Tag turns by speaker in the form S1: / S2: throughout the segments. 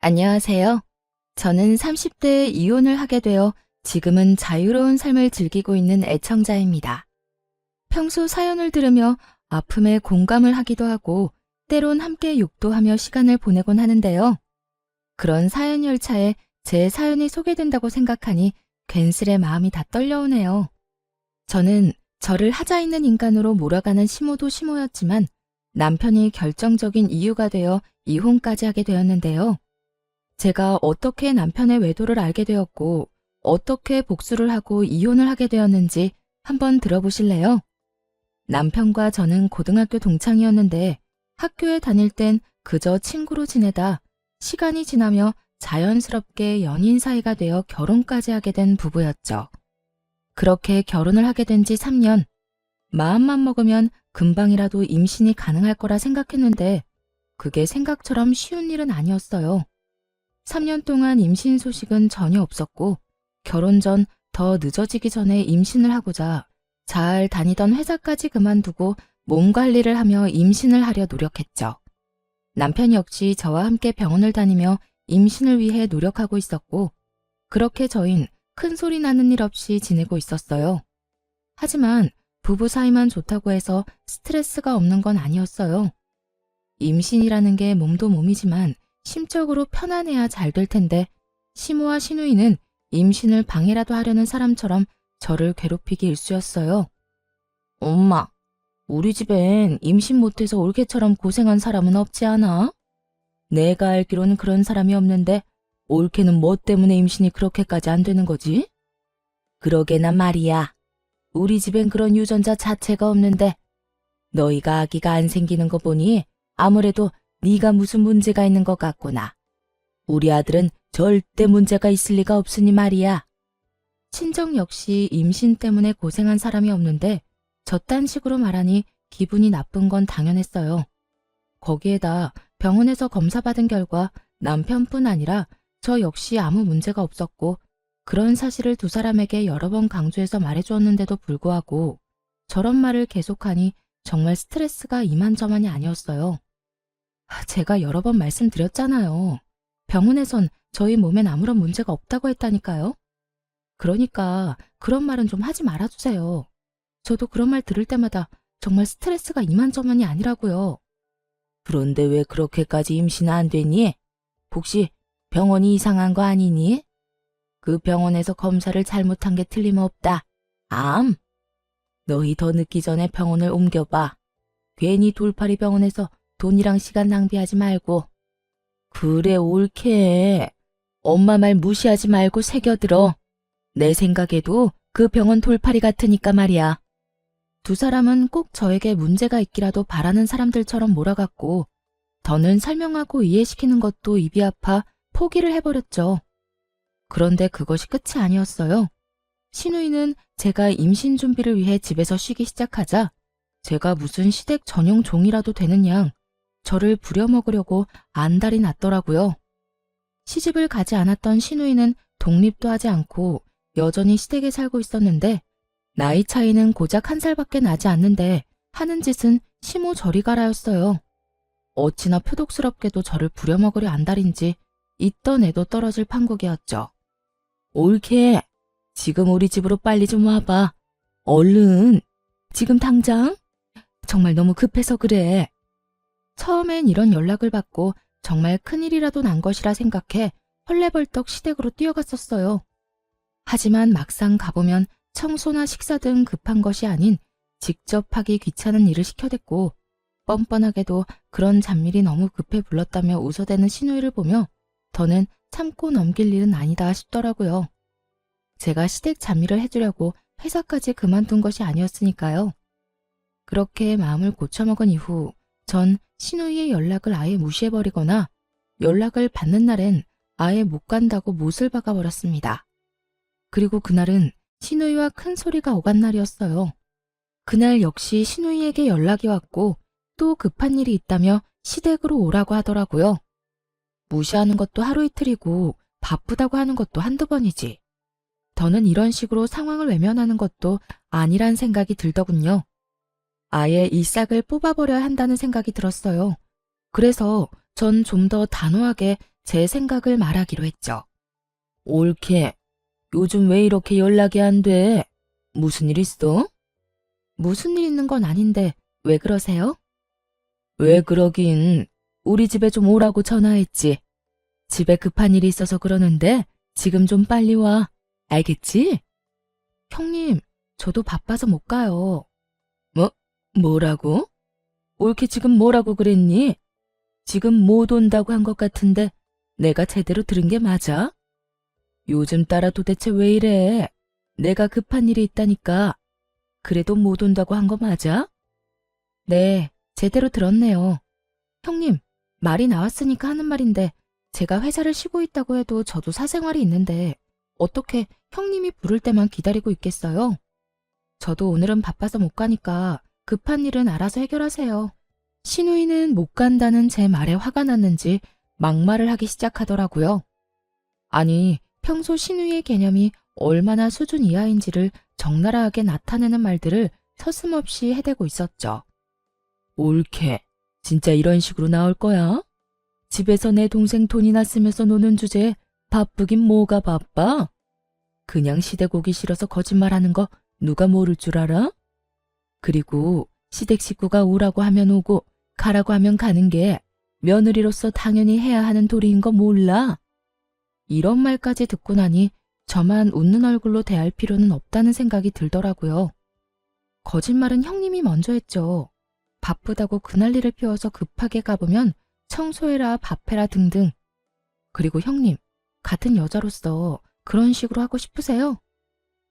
S1: 안녕하세요. 저는 30대에 이혼을 하게 되어 지금은 자유로운 삶을 즐기고 있는 애청자입니다. 평소 사연을 들으며 아픔에 공감을 하기도 하고 때론 함께 욕도 하며 시간을 보내곤 하는데요. 그런 사연 열차에 제 사연이 소개된다고 생각하니 괜스레 마음이 다 떨려오네요. 저는 저를 하자 있는 인간으로 몰아가는 시모도 시모였지만 남편이 결정적인 이유가 되어 이혼까지 하게 되었는데요. 제가 어떻게 남편의 외도를 알게 되었고 어떻게 복수를 하고 이혼을 하게 되었는지 한번 들어보실래요? 남편과 저는 고등학교 동창이었는데 학교에 다닐 땐 그저 친구로 지내다 시간이 지나며 자연스럽게 연인 사이가 되어 결혼까지 하게 된 부부였죠. 그렇게 결혼을 하게 된 지 3년, 마음만 먹으면 금방이라도 임신이 가능할 거라 생각했는데 그게 생각처럼 쉬운 일은 아니었어요. 3년 동안 임신 소식은 전혀 없었고 결혼 전 더 늦어지기 전에 임신을 하고자 잘 다니던 회사까지 그만두고 몸 관리를 하며 임신을 하려 노력했죠. 남편 역시 저와 함께 병원을 다니며 임신을 위해 노력하고 있었고 그렇게 저흰 큰 소리 나는 일 없이 지내고 있었어요. 하지만 부부 사이만 좋다고 해서 스트레스가 없는 건 아니었어요. 임신이라는 게 몸도 몸이지만 심적으로 편안해야 잘 될 텐데 시모와 시누이는 임신을 방해라도 하려는 사람처럼 저를 괴롭히기 일쑤였어요. 엄마, 우리 집엔 임신 못해서 올케처럼 고생한 사람은 없지 않아? 내가 알기로는 그런 사람이 없는데 올케는 뭐 때문에 임신이 그렇게까지 안 되는 거지? 그러게나 말이야. 우리 집엔 그런 유전자 자체가 없는데 너희가 아기가 안 생기는 거 보니 아무래도 네가 무슨 문제가 있는 것 같구나. 우리 아들은 절대 문제가 있을 리가 없으니 말이야. 친정 역시 임신 때문에 고생한 사람이 없는데 저딴 식으로 말하니 기분이 나쁜 건 당연했어요. 거기에다 병원에서 검사받은 결과 남편뿐 아니라 저 역시 아무 문제가 없었고 그런 사실을 두 사람에게 여러 번 강조해서 말해주었는데도 불구하고 저런 말을 계속하니 정말 스트레스가 이만저만이 아니었어요. 제가 여러 번 말씀드렸잖아요. 병원에선 저희 몸엔 아무런 문제가 없다고 했다니까요. 그러니까 그런 말은 좀 하지 말아주세요. 저도 그런 말 들을 때마다 정말 스트레스가 이만저만이 아니라고요. 그런데 왜 그렇게까지 임신 안 되니? 혹시 병원이 이상한 거 아니니? 그 병원에서 검사를 잘못한 게 틀림없다. 암? 너희 더 늦기 전에 병원을 옮겨봐. 괜히 돌팔이 병원에서 돈이랑 시간 낭비하지 말고. 그래, 옳게. 엄마 말 무시하지 말고 새겨들어. 내 생각에도 그 병원 돌팔이 같으니까 말이야. 두 사람은 꼭 저에게 문제가 있기라도 바라는 사람들처럼 몰아갔고 더는 설명하고 이해시키는 것도 입이 아파 포기를 해버렸죠. 그런데 그것이 끝이 아니었어요. 시누이는 제가 임신 준비를 위해 집에서 쉬기 시작하자 제가 무슨 시댁 전용 종이라도 되는 양 저를 부려먹으려고 안달이 났더라고요. 시집을 가지 않았던 시누이는 독립도 하지 않고 여전히 시댁에 살고 있었는데 나이 차이는 고작 1살밖에 나지 않는데 하는 짓은 시모 저리 가라였어요. 어찌나 표독스럽게도 저를 부려먹으려 안달인지 있던 애도 떨어질 판국이었죠. 옳게. 지금 우리 집으로 빨리 좀 와봐. 얼른. 지금 당장? 정말 너무 급해서 그래. 처음엔 이런 연락을 받고 정말 큰일이라도 난 것이라 생각해 헐레벌떡 시댁으로 뛰어갔었어요. 하지만 막상 가보면 청소나 식사 등 급한 것이 아닌 직접 하기 귀찮은 일을 시켜댔고 뻔뻔하게도 그런 잡일이 너무 급해 불렀다며 웃어대는 시누이를 보며 더는 참고 넘길 일은 아니다 싶더라고요. 제가 시댁 잡일을 해주려고 회사까지 그만둔 것이 아니었으니까요. 그렇게 마음을 고쳐먹은 이후 전 시누이의 연락을 아예 무시해버리거나 연락을 받는 날엔 아예 못 간다고 못을 박아버렸습니다. 그리고 그날은 시누이와 큰 소리가 오간 날이었어요. 그날 역시 시누이에게 연락이 왔고 또 급한 일이 있다며 시댁으로 오라고 하더라고요. 무시하는 것도 하루 이틀이고 바쁘다고 하는 것도 한두 번이지. 더는 이런 식으로 상황을 외면하는 것도 아니란 생각이 들더군요. 아예 이 싹을 뽑아버려야 한다는 생각이 들었어요. 그래서 전 좀 더 단호하게 제 생각을 말하기로 했죠. 올케, 요즘 왜 이렇게 연락이 안 돼? 무슨 일 있어? 무슨 일 있는 건 아닌데 왜 그러세요? 왜 그러긴. 우리 집에 좀 오라고 전화했지. 집에 급한 일이 있어서 그러는데 지금 좀 빨리 와. 알겠지? 형님, 저도 바빠서 못 가요. 뭐라고? 올케 지금 뭐라고 그랬니? 지금 못 온다고 한 것 같은데 내가 제대로 들은 게 맞아? 요즘 따라 도대체 왜 이래? 내가 급한 일이 있다니까. 그래도 못 온다고 한 거 맞아? 네, 제대로 들었네요. 형님, 말이 나왔으니까 하는 말인데 제가 회사를 쉬고 있다고 해도 저도 사생활이 있는데 어떻게 형님이 부를 때만 기다리고 있겠어요? 저도 오늘은 바빠서 못 가니까 급한 일은 알아서 해결하세요. 신우이는 못 간다는 제 말에 화가 났는지 막말을 하기 시작하더라고요. 아니, 평소 신우이의 개념이 얼마나 수준 이하인지를 적나라하게 나타내는 말들을 서슴없이 해대고 있었죠. 올케, 진짜 이런 식으로 나올 거야? 집에서 내 동생 돈이나 쓰면서 노는 주제에 바쁘긴 뭐가 바빠? 그냥 시댁 오기 싫어서 거짓말하는 거 누가 모를 줄 알아? 그리고 시댁 식구가 오라고 하면 오고 가라고 하면 가는 게 며느리로서 당연히 해야 하는 도리인 거 몰라? 이런 말까지 듣고 나니 저만 웃는 얼굴로 대할 필요는 없다는 생각이 들더라고요. 거짓말은 형님이 먼저 했죠. 바쁘다고 그날리를 피워서 급하게 가보면 청소해라, 밥해라 등등. 그리고 형님, 같은 여자로서 그런 식으로 하고 싶으세요?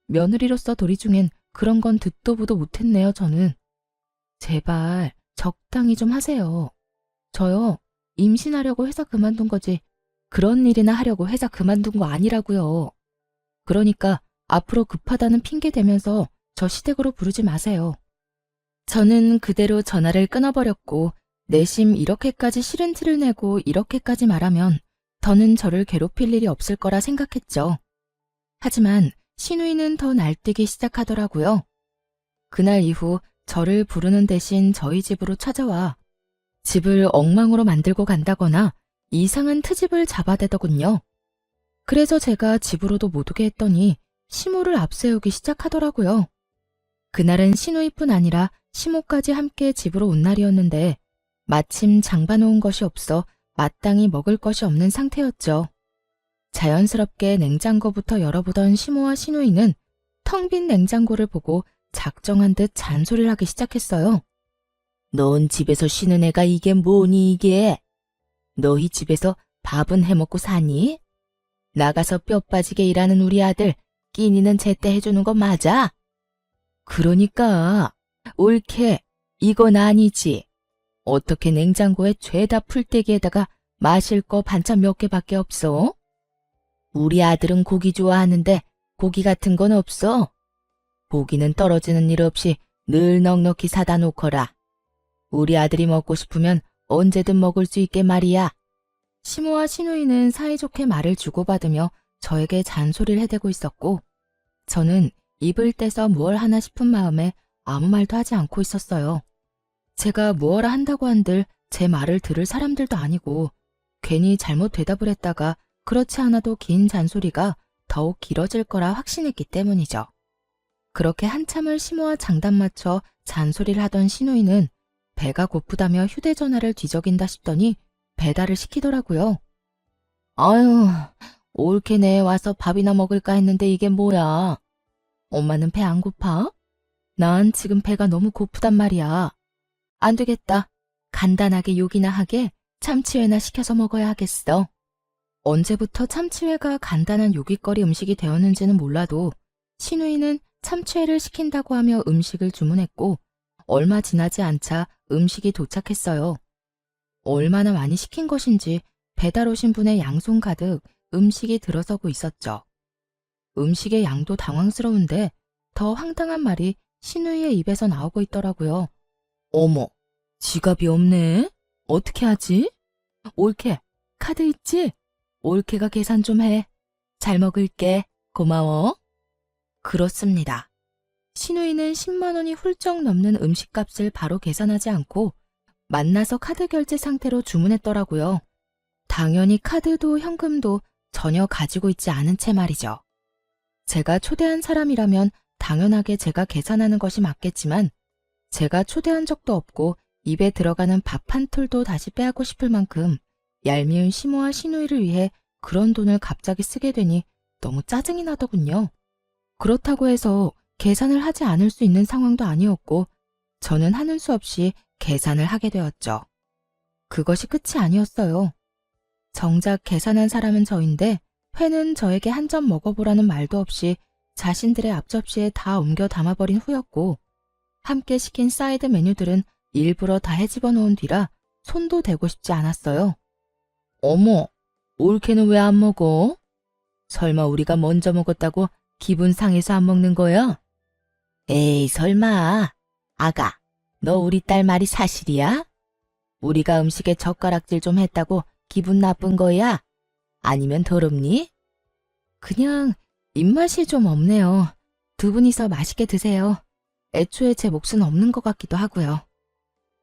S1: 며느리로서 도리 중엔 그런 건 듣도 보도 못했네요, 저는. 제발 적당히 좀 하세요. 저요, 임신하려고 회사 그만둔 거지 그런 일이나 하려고 회사 그만둔 거 아니라고요. 그러니까 앞으로 급하다는 핑계 대면서 저 시댁으로 부르지 마세요. 저는 그대로 전화를 끊어버렸고 내심 이렇게까지 싫은 티를 내고 이렇게까지 말하면 더는 저를 괴롭힐 일이 없을 거라 생각했죠. 하지만 신우이는 더 날뛰기 시작하더라고요. 그날 이후 저를 부르는 대신 저희 집으로 찾아와 집을 엉망으로 만들고 간다거나 이상한 트집을 잡아대더군요. 그래서 제가 집으로도 못 오게 했더니 시모를 앞세우기 시작하더라고요. 그날은 신우이뿐 아니라 시모까지 함께 집으로 온 날이었는데 마침 장봐놓은 것이 없어 마땅히 먹을 것이 없는 상태였죠. 자연스럽게 냉장고부터 열어보던 시모와 신우이는 텅 빈 냉장고를 보고 작정한 듯 잔소리를 하기 시작했어요. 넌 집에서 쉬는 애가 이게 뭐니 이게? 너희 집에서 밥은 해먹고 사니? 나가서 뼈 빠지게 일하는 우리 아들 끼니는 제때 해주는 거 맞아? 그러니까 올케, 이건 아니지. 어떻게 냉장고에 죄다 풀떼기에다가 마실 거 반찬 몇 개밖에 없어? 우리 아들은 고기 좋아하는데 고기 같은 건 없어? 고기는 떨어지는 일 없이 늘 넉넉히 사다 놓거라. 우리 아들이 먹고 싶으면 언제든 먹을 수 있게 말이야. 시모와 신우이는 사이좋게 말을 주고받으며 저에게 잔소리를 해대고 있었고 저는 입을 떼서 무얼 하나 싶은 마음에 아무 말도 하지 않고 있었어요. 제가 무엇라 한다고 한들 제 말을 들을 사람들도 아니고 괜히 잘못 대답을 했다가 그렇지 않아도 긴 잔소리가 더욱 길어질 거라 확신했기 때문이죠. 그렇게 한참을 시모와 장단 맞춰 잔소리를 하던 신우이는 배가 고프다며 휴대전화를 뒤적인다 싶더니 배달을 시키더라고요. 아유, 올케 내에 와서 밥이나 먹을까 했는데 이게 뭐야? 엄마는 배 안 고파? 난 지금 배가 너무 고프단 말이야. 안 되겠다. 간단하게 요기나 하게 참치회나 시켜서 먹어야 하겠어. 언제부터 참치회가 간단한 요깃거리 음식이 되었는지는 몰라도 신우이는 참치회를 시킨다고 하며 음식을 주문했고 얼마 지나지 않자 음식이 도착했어요. 얼마나 많이 시킨 것인지 배달 오신 분의 양손 가득 음식이 들어서고 있었죠. 음식의 양도 당황스러운데 더 황당한 말이 신우이의 입에서 나오고 있더라고요. 어머, 지갑이 없네? 어떻게 하지? 올케, 카드 있지? 올케가 계산 좀 해. 잘 먹을게. 고마워. 그렇습니다. 신우이는 10만 원이 훌쩍 넘는 음식값을 바로 계산하지 않고 만나서 카드 결제 상태로 주문했더라고요. 당연히 카드도 현금도 전혀 가지고 있지 않은 채 말이죠. 제가 초대한 사람이라면 당연하게 제가 계산하는 것이 맞겠지만 제가 초대한 적도 없고 입에 들어가는 밥 한 톨도 다시 빼앗고 싶을 만큼 얄미운 시모와 시누이를 위해 그런 돈을 갑자기 쓰게 되니 너무 짜증이 나더군요. 그렇다고 해서 계산을 하지 않을 수 있는 상황도 아니었고 저는 하는 수 없이 계산을 하게 되었죠. 그것이 끝이 아니었어요. 정작 계산한 사람은 저인데 회는 저에게 한 점 먹어보라는 말도 없이 자신들의 앞접시에 다 옮겨 담아버린 후였고 함께 시킨 사이드 메뉴들은 일부러 다 헤집어 놓은 뒤라 손도 대고 싶지 않았어요. 어머, 올케는 왜 안 먹어? 설마 우리가 먼저 먹었다고 기분 상해서 안 먹는 거야? 에이, 설마. 아가, 너 우리 딸 말이 사실이야? 우리가 음식에 젓가락질 좀 했다고 기분 나쁜 거야? 아니면 더럽니? 그냥 입맛이 좀 없네요. 두 분이서 맛있게 드세요. 애초에 제 몫은 없는 것 같기도 하고요.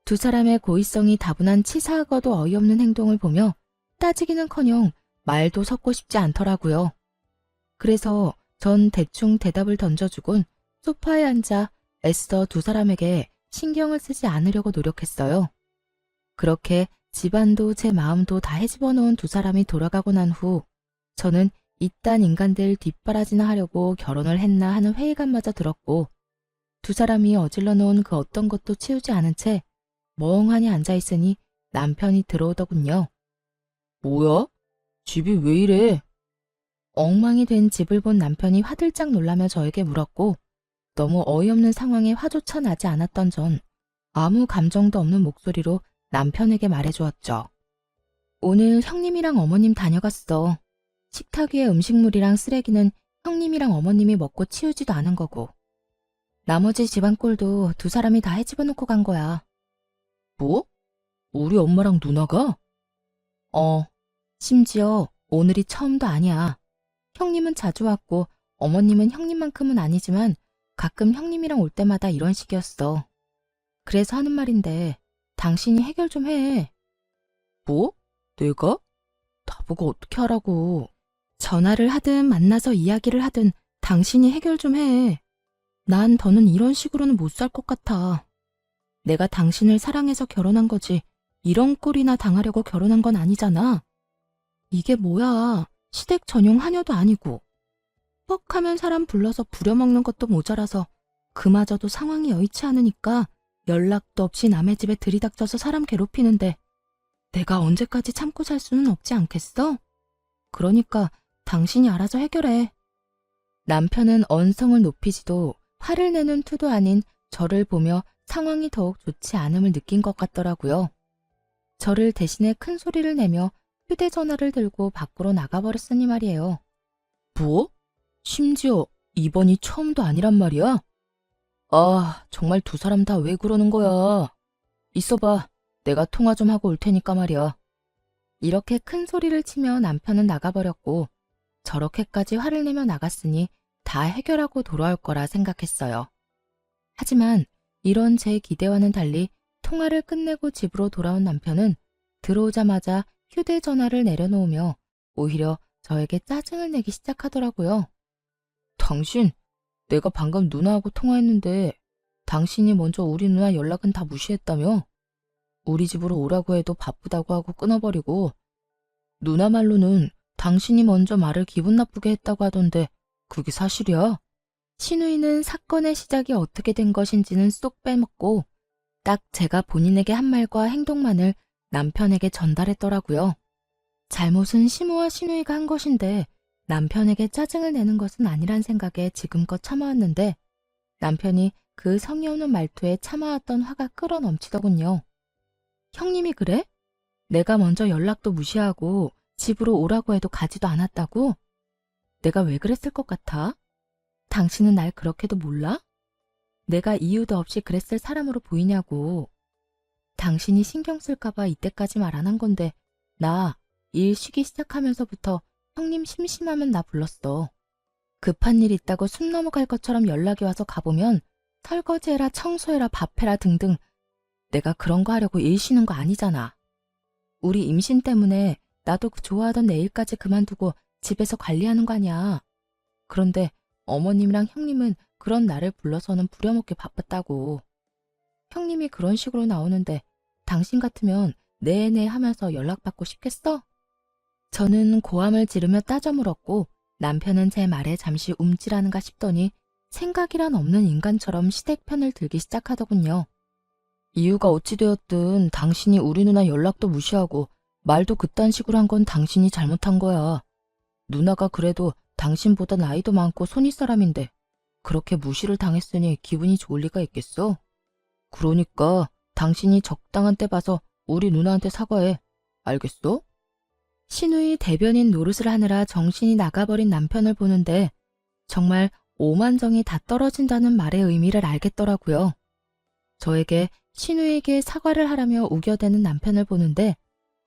S1: 두 사람의 고의성이 다분한 치사하고도 어이없는 행동을 보며 따지기는커녕 말도 섞고 싶지 않더라고요. 그래서 전 대충 대답을 던져주곤 소파에 앉아 애써 두 사람에게 신경을 쓰지 않으려고 노력했어요. 그렇게 집안도 제 마음도 다 헤집어 놓은 두 사람이 돌아가고 난 후 저는 이딴 인간들 뒷바라지나 하려고 결혼을 했나 하는 회의감마저 들었고 두 사람이 어질러 놓은 그 어떤 것도 치우지 않은 채 멍하니 앉아있으니 남편이 들어오더군요. 뭐야? 집이 왜 이래? 엉망이 된 집을 본 남편이 화들짝 놀라며 저에게 물었고 너무 어이없는 상황에 화조차 나지 않았던 전 아무 감정도 없는 목소리로 남편에게 말해주었죠. 오늘 형님이랑 어머님 다녀갔어. 식탁 위에 음식물이랑 쓰레기는 형님이랑 어머님이 먹고 치우지도 않은 거고 나머지 집안 꼴도 두 사람이 다 헤집어 놓고 간 거야. 뭐? 우리 엄마랑 누나가? 심지어 오늘이 처음도 아니야. 형님은 자주 왔고 어머님은 형님만큼은 아니지만 가끔 형님이랑 올 때마다 이런 식이었어. 그래서 하는 말인데 당신이 해결 좀 해. 뭐? 내가? 나보고 어떻게 하라고. 전화를 하든 만나서 이야기를 하든 당신이 해결 좀 해. 난 더는 이런 식으로는 못 살 것 같아. 내가 당신을 사랑해서 결혼한 거지 이런 꼴이나 당하려고 결혼한 건 아니잖아. 이게 뭐야. 시댁 전용 하녀도 아니고. 뻑하면 사람 불러서 부려먹는 것도 모자라서 그마저도 상황이 여의치 않으니까 연락도 없이 남의 집에 들이닥쳐서 사람 괴롭히는데 내가 언제까지 참고 살 수는 없지 않겠어? 그러니까 당신이 알아서 해결해. 남편은 언성을 높이지도 화를 내는 투도 아닌 저를 보며 상황이 더욱 좋지 않음을 느낀 것 같더라고요. 저를 대신에 큰 소리를 내며 휴대전화를 들고 밖으로 나가버렸으니 말이에요. 뭐? 심지어 이번이 처음도 아니란 말이야? 아, 정말 두 사람 다 왜 그러는 거야? 있어봐. 내가 통화 좀 하고 올 테니까 말이야. 이렇게 큰 소리를 치며 남편은 나가버렸고 저렇게까지 화를 내며 나갔으니 다 해결하고 돌아올 거라 생각했어요. 하지만 이런 제 기대와는 달리 통화를 끝내고 집으로 돌아온 남편은 들어오자마자 휴대전화를 내려놓으며 오히려 저에게 짜증을 내기 시작하더라고요. 당신, 내가 방금 누나하고 통화했는데 당신이 먼저 우리 누나 연락은 다 무시했다며? 우리 집으로 오라고 해도 바쁘다고 하고 끊어버리고 누나 말로는 당신이 먼저 말을 기분 나쁘게 했다고 하던데 그게 사실이야? 신우이는 사건의 시작이 어떻게 된 것인지는 쏙 빼먹고 딱 제가 본인에게 한 말과 행동만을 남편에게 전달했더라고요. 잘못은 시모와 신우이가 한 것인데 남편에게 짜증을 내는 것은 아니란 생각에 지금껏 참아왔는데 남편이 그 성의 없는 말투에 참아왔던 화가 끌어넘치더군요. 형님이 그래? 내가 먼저 연락도 무시하고 집으로 오라고 해도 가지도 않았다고? 내가 왜 그랬을 것 같아? 당신은 날 그렇게도 몰라? 내가 이유도 없이 그랬을 사람으로 보이냐고. 당신이 신경 쓸까봐 이때까지 말 안 한 건데 나 일 쉬기 시작하면서부터 형님 심심하면 나 불렀어. 급한 일 있다고 숨 넘어갈 것처럼 연락이 와서 가보면 설거지해라 청소해라 밥해라 등등 내가 그런 거 하려고 일 쉬는 거 아니잖아. 우리 임신 때문에 나도 그 좋아하던 네일까지 그만두고 집에서 관리하는 거 아니야. 그런데 어머님이랑 형님은 그런 나를 불러서는 부려먹기 바빴다고. 형님이 그런 식으로 나오는데 당신 같으면 네네 하면서 연락받고 싶겠어? 저는 고함을 지르며 따져 물었고 남편은 제 말에 잠시 움찔하는가 싶더니 생각이란 없는 인간처럼 시댁편을 들기 시작하더군요. 이유가 어찌 되었든 당신이 우리 누나 연락도 무시하고 말도 그딴 식으로 한 건 당신이 잘못한 거야. 누나가 그래도 당신보다 나이도 많고 손윗 사람인데 그렇게 무시를 당했으니 기분이 좋을 리가 있겠어? 그러니까 당신이 적당한 때 봐서 우리 누나한테 사과해. 알겠어? 신우이 대변인 노릇을 하느라 정신이 나가버린 남편을 보는데 정말 오만정이 다 떨어진다는 말의 의미를 알겠더라고요. 저에게 신우에게 사과를 하라며 우겨대는 남편을 보는데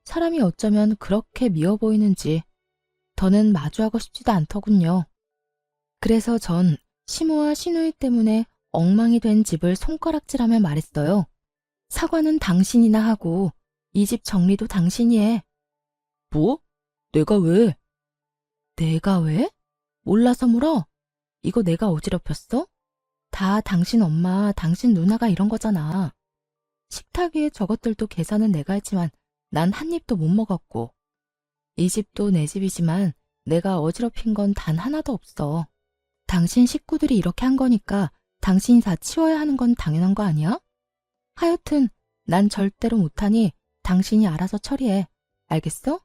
S1: 사람이 어쩌면 그렇게 미워 보이는지 더는 마주하고 싶지도 않더군요. 그래서 전 시모와 신우이 때문에 엉망이 된 집을 손가락질하며 말했어요. 사과는 당신이나 하고 이 집 정리도 당신이 해. 뭐? 내가 왜? 내가 왜? 몰라서 물어? 이거 내가 어지럽혔어? 다 당신 엄마, 당신 누나가 이런 거잖아. 식탁 위에 저것들도 계산은 내가 했지만 난 한 입도 못 먹었고 이 집도 내 집이지만 내가 어지럽힌 건 단 하나도 없어. 당신 식구들이 이렇게 한 거니까 당신이 다 치워야 하는 건 당연한 거 아니야? 하여튼 난 절대로 못하니 당신이 알아서 처리해. 알겠어?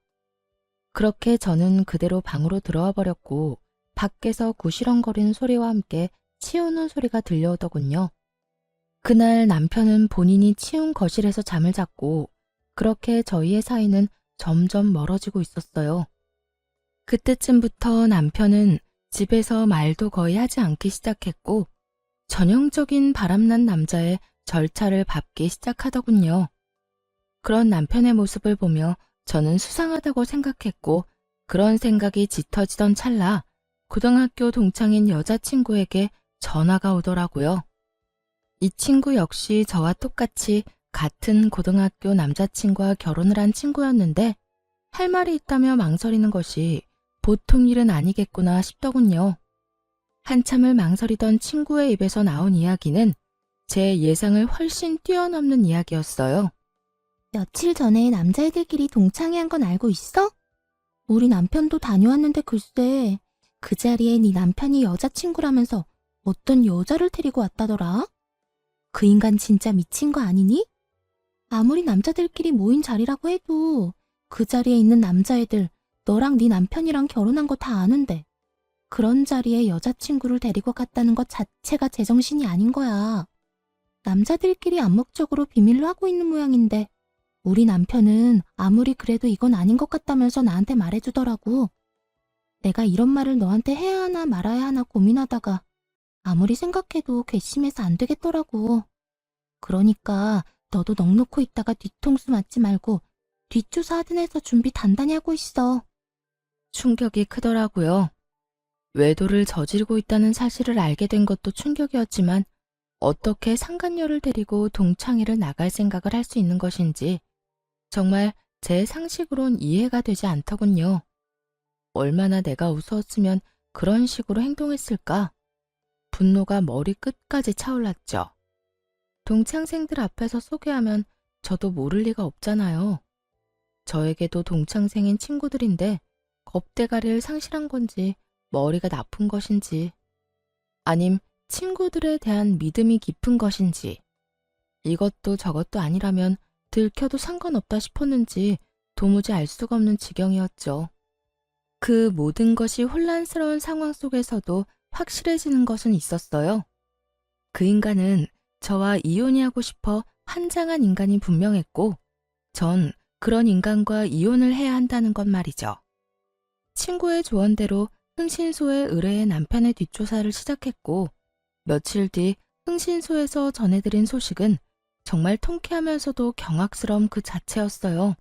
S1: 그렇게 저는 그대로 방으로 들어와 버렸고 밖에서 구시렁거리는 소리와 함께 치우는 소리가 들려오더군요. 그날 남편은 본인이 치운 거실에서 잠을 잤고 그렇게 저희의 사이는 점점 멀어지고 있었어요. 그때쯤부터 남편은 집에서 말도 거의 하지 않기 시작했고 전형적인 바람난 남자의 절차를 밟기 시작하더군요. 그런 남편의 모습을 보며 저는 수상하다고 생각했고 그런 생각이 짙어지던 찰나 고등학교 동창인 여자친구에게 전화가 오더라고요. 이 친구 역시 저와 똑같이 같은 고등학교 남자친구와 결혼을 한 친구였는데 할 말이 있다며 망설이는 것이 보통 일은 아니겠구나 싶더군요. 한참을 망설이던 친구의 입에서 나온 이야기는 제 예상을 훨씬 뛰어넘는 이야기였어요.
S2: 며칠 전에 남자애들끼리 동창회 한 건 알고 있어? 우리 남편도 다녀왔는데 글쎄 그 자리에 네 남편이 여자친구라면서 어떤 여자를 데리고 왔다더라? 그 인간 진짜 미친 거 아니니? 아무리 남자들끼리 모인 자리라고 해도 그 자리에 있는 남자애들 너랑 네 남편이랑 결혼한 거 다 아는데 그런 자리에 여자친구를 데리고 갔다는 것 자체가 제정신이 아닌 거야. 남자들끼리 암묵적으로 비밀로 하고 있는 모양인데 우리 남편은 아무리 그래도 이건 아닌 것 같다면서 나한테 말해주더라고. 내가 이런 말을 너한테 해야 하나 말아야 하나 고민하다가 아무리 생각해도 괘씸해서 안 되겠더라고. 그러니까 너도 넋놓고 있다가 뒤통수 맞지 말고 뒷조사 하든 해서 준비 단단히 하고 있어.
S1: 충격이 크더라고요. 외도를 저지르고 있다는 사실을 알게 된 것도 충격이었지만 어떻게 상간녀를 데리고 동창회를 나갈 생각을 할 수 있는 것인지 정말 제 상식으론 이해가 되지 않더군요. 얼마나 내가 우스웠으면 그런 식으로 행동했을까? 분노가 머리 끝까지 차올랐죠. 동창생들 앞에서 소개하면 저도 모를 리가 없잖아요. 저에게도 동창생인 친구들인데 겁대가리를 상실한 건지 머리가 나쁜 것인지 아님 친구들에 대한 믿음이 깊은 것인지 이것도 저것도 아니라면 들켜도 상관없다 싶었는지 도무지 알 수가 없는 지경이었죠. 그 모든 것이 혼란스러운 상황 속에서도 확실해지는 것은 있었어요. 그 인간은 저와 이혼이 하고 싶어 환장한 인간이 분명했고 전 그런 인간과 이혼을 해야 한다는 것 말이죠. 친구의 조언대로 흥신소에 의뢰해 남편의 뒷조사를 시작했고 며칠 뒤 흥신소에서 전해드린 소식은 정말 통쾌하면서도 경악스러움 그 자체였어요.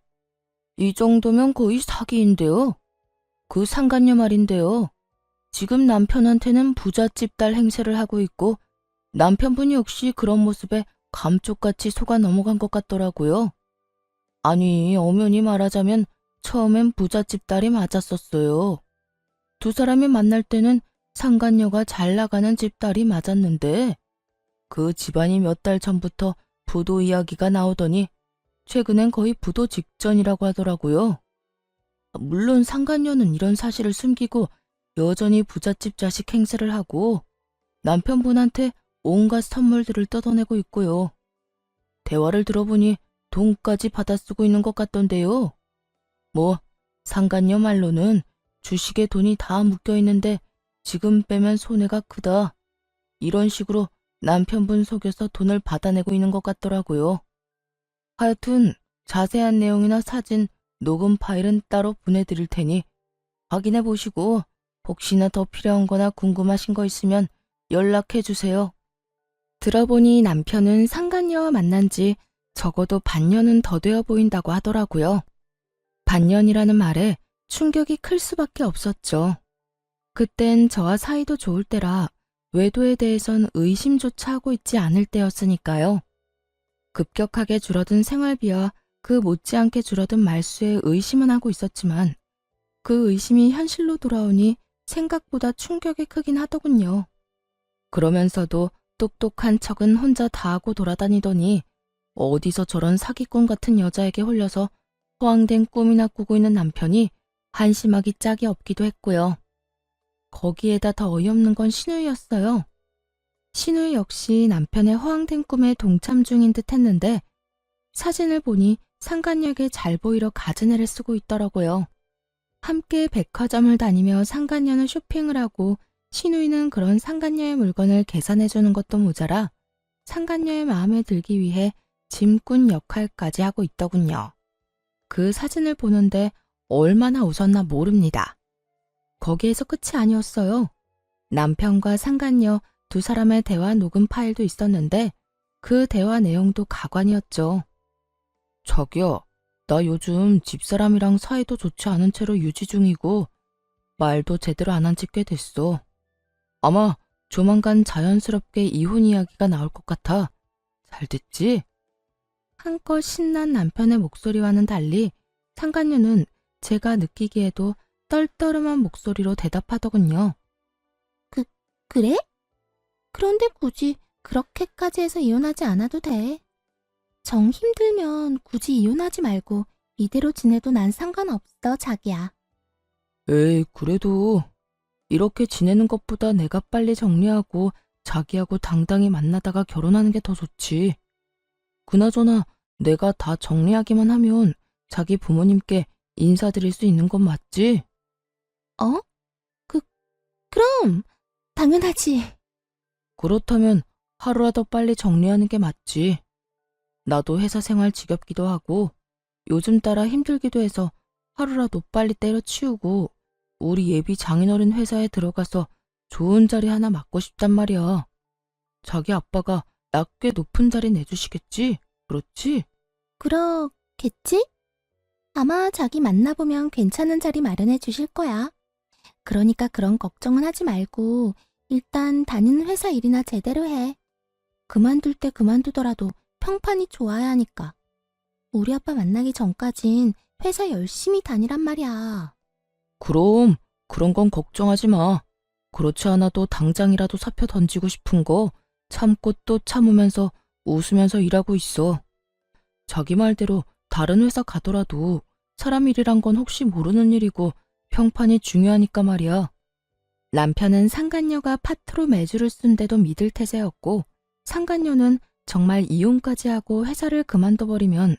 S1: 이 정도면 거의 사기인데요. 그 상간녀 말인데요. 지금 남편한테는 부잣집 딸 행세를 하고 있고 남편분이 역시 그런 모습에 감쪽같이 속아 넘어간 것 같더라고요. 아니, 엄연히 말하자면 처음엔 부잣집 딸이 맞았었어요. 두 사람이 만날 때는 상간녀가 잘 나가는 집 딸이 맞았는데 그 집안이 몇 달 전부터 부도 이야기가 나오더니 최근엔 거의 부도 직전이라고 하더라고요. 물론 상간녀는 이런 사실을 숨기고 여전히 부잣집 자식 행세를 하고 남편분한테 온갖 선물들을 뜯어내고 있고요. 대화를 들어보니 돈까지 받아 쓰고 있는 것 같던데요. 뭐 상간녀 말로는 주식에 돈이 다 묶여 있는데 지금 빼면 손해가 크다. 이런 식으로 남편분 속여서 돈을 받아내고 있는 것 같더라고요. 하여튼 자세한 내용이나 사진, 녹음 파일은 따로 보내드릴 테니 확인해 보시고 혹시나 더 필요한 거나 궁금하신 거 있으면 연락해 주세요. 들어보니 남편은 상간녀와 만난 지 적어도 반년은 더 되어 보인다고 하더라고요. 반년이라는 말에 충격이 클 수밖에 없었죠. 그땐 저와 사이도 좋을 때라 외도에 대해선 의심조차 하고 있지 않을 때였으니까요. 급격하게 줄어든 생활비와 그 못지않게 줄어든 말수에 의심은 하고 있었지만 그 의심이 현실로 돌아오니 생각보다 충격이 크긴 하더군요. 그러면서도 똑똑한 척은 혼자 다 하고 돌아다니더니 어디서 저런 사기꾼 같은 여자에게 홀려서 허황된 꿈이나 꾸고 있는 남편이 한심하기 짝이 없기도 했고요. 거기에다 더 어이없는 건 신우이였어요. 신우이 역시 남편의 허황된 꿈에 동참 중인 듯 했는데 사진을 보니 상간녀에게 잘 보이려 갖은 애를 쓰고 있더라고요. 함께 백화점을 다니며 상간녀는 쇼핑을 하고 신우이는 그런 상간녀의 물건을 계산해주는 것도 모자라 상간녀의 마음에 들기 위해 짐꾼 역할까지 하고 있더군요. 그 사진을 보는데 얼마나 웃었나 모릅니다. 거기에서 끝이 아니었어요. 남편과 상간녀 두 사람의 대화 녹음 파일도 있었는데 그 대화 내용도 가관이었죠. 자기야, 나 요즘 집사람이랑 사이도 좋지 않은 채로 유지 중이고 말도 제대로 안 한 지 꽤 됐어. 아마 조만간 자연스럽게 이혼 이야기가 나올 것 같아. 잘 됐지? 한껏 신난 남편의 목소리와는 달리 상간녀는 제가 느끼기에도 떨떠름한 목소리로 대답하더군요.
S2: 그래? 그런데 굳이 그렇게까지 해서 이혼하지 않아도 돼. 정 힘들면 굳이 이혼하지 말고 이대로 지내도 난 상관없어, 자기야.
S1: 에이, 그래도 이렇게 지내는 것보다 내가 빨리 정리하고 자기하고 당당히 만나다가 결혼하는 게 더 좋지. 그나저나 내가 다 정리하기만 하면 자기 부모님께 인사드릴 수 있는 건 맞지?
S2: 어? 그럼 당연하지.
S1: 그렇다면 하루라도 빨리 정리하는 게 맞지. 나도 회사 생활 지겹기도 하고 요즘 따라 힘들기도 해서 하루라도 빨리 때려치우고 우리 예비 장인어른 회사에 들어가서 좋은 자리 하나 맡고 싶단 말이야. 자기 아빠가 나 꽤 높은 자리 내주시겠지? 그렇지?
S2: 그렇겠지? 아마 자기 만나보면 괜찮은 자리 마련해 주실 거야. 그러니까 그런 걱정은 하지 말고 일단 다니는 회사 일이나 제대로 해. 그만둘 때 그만두더라도 평판이 좋아야 하니까. 우리 아빠 만나기 전까진 회사 열심히 다니란 말이야.
S1: 그럼 그런 건 걱정하지 마. 그렇지 않아도 당장이라도 사표 던지고 싶은 거 참고 또 참으면서 웃으면서 일하고 있어. 자기 말대로 다른 회사 가더라도 사람 일이란 건 혹시 모르는 일이고 평판이 중요하니까 말이야. 남편은 상간녀가 파트로 매주를 쓴데도 믿을 태세였고 상간녀는 정말 이혼까지 하고 회사를 그만둬버리면